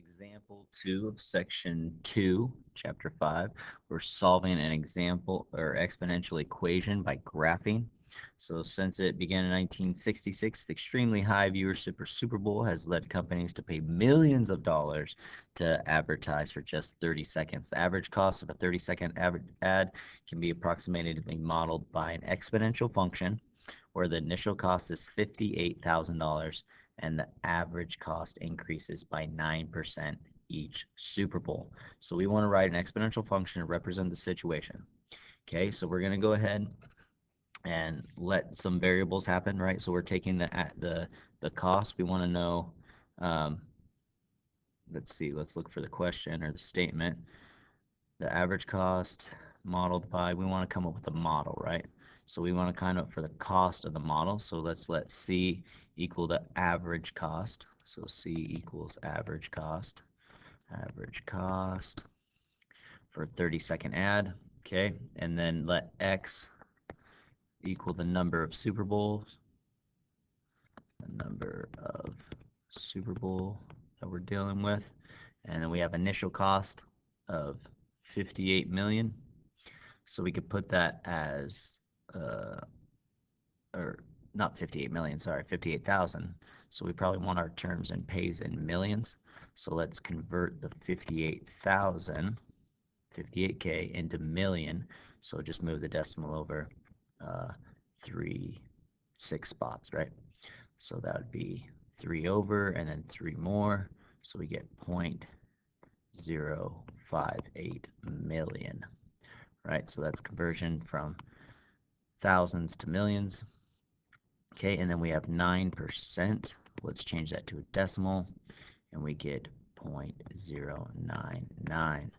example 2 of section 2, chapter 5. We're solving an example or exponential equation by graphing. So since it began in 1966, the extremely high viewership for Super Bowl has led companies to pay millions of dollars to advertise for just 30 seconds. The average cost of a 30-second ad can be approximately modeled by an exponential function where the initial cost is $58,000 and the average cost increases by 9% each Super Bowl. So we want to write an exponential function to represent the situation. Okay, so we're going to go ahead and let some variables happen, right? So we're taking the cost. We want to know, let's see, let's look for the question or the statement. The average cost modeled by, we want to come up with a model, right? So we want to kind of for the cost of the model. So let's let C equal the average cost. So C equals average cost for 30-second ad. Okay, and then let X equal the number of Super Bowls, that we're dealing with. And then we have initial cost of 58 million. So we could put that as or not 58 million, sorry, 58,000. So we probably want our terms and pays in millions. So let's convert the 58,000, 58K into million. So just move the decimal over 6 spots, right? So that would be 3 over and then 3 more. So we get 0.058 million, right? So that's conversion from thousands to millions. Okay, and then we have 9%. Let's change that to a decimal, and we get 0.099.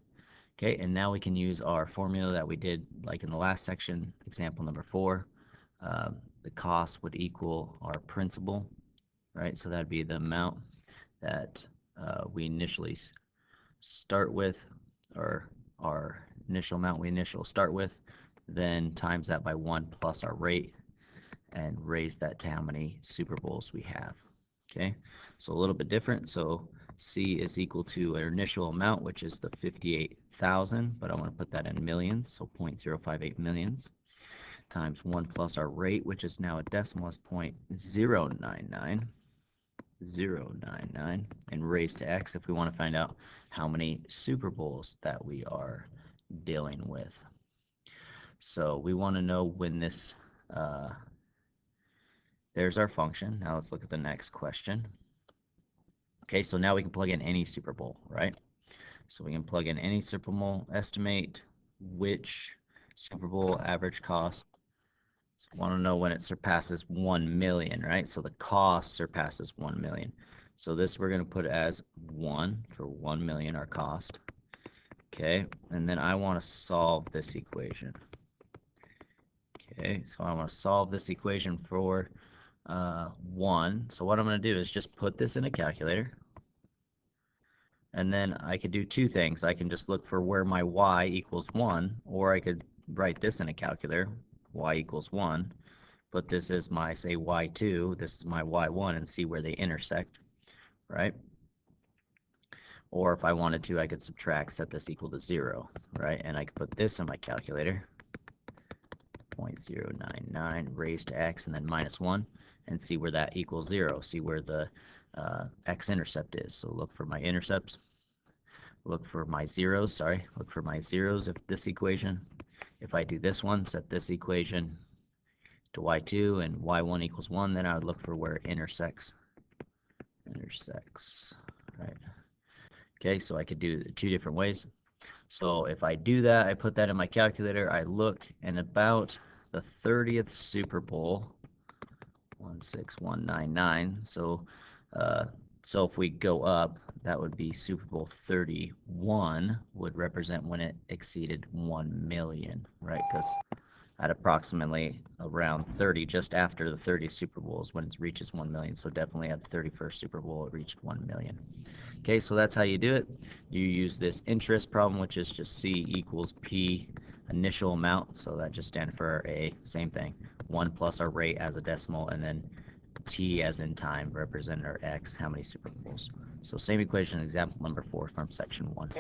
Okay, and now we can use our formula that we did like in the last section, example number 4. The cost would equal our principal, right? So that'd be the amount that we initially start with, or our initial amount we initially start with, then times that by 1 plus our rate, and raise that to how many Super Bowls we have. Okay, so a little bit different. So C is equal to our initial amount, which is the 58,000, but I want to put that in millions, so 0.058 millions, times 1 plus our rate, which is now a decimal, is 0.099, and raised to X if we want to find out how many Super Bowls that we are dealing with. So we want to know when this there's our function. Now let's look at the next question. Okay, so now we can plug in any Super Bowl, right? So we can plug in any Super Bowl, estimate which Super Bowl average cost. So we want to know when it surpasses 1 million, right? So the cost surpasses 1 million. So this we're going to put as 1 for 1 million, our cost. Okay, and then I want to solve this equation. Okay, so I want to solve this equation for 1. So what I'm going to do is just put this in a calculator, and then I could do 2 things. I can just look for where my y equals 1, or I could write this in a calculator, y equals 1, put this as my, say, y2, this is my y1, and see where they intersect, right? Or if I wanted to, I could subtract, set this equal to 0, right? And I could put this in my calculator, 0.099 raised to x and then minus 1, and see where that equals 0, see where the x-intercept is. So look for my intercepts, look for my zeros, if this equation. If I do this one, set this equation to y2 and y1 equals 1, then I would look for where it intersects, right? Okay, so I could do it 2 different ways. So if I do that, I put that in my calculator, I look, and about the 30th Super Bowl, 16199. So if we go up, that would be Super Bowl 31 would represent when it exceeded 1 million, right? Because at approximately around 30, just after the 30 Super Bowls, when it reaches 1 million. So definitely at the 31st Super Bowl, it reached 1 million. Okay, so that's how you do it. You use this interest problem, which is just C equals P initial amount. So that just stands for our A, same thing. 1 plus our rate as a decimal, and then T as in time, represent our X, how many Super Bowls. So same equation, example number 4 from section 1.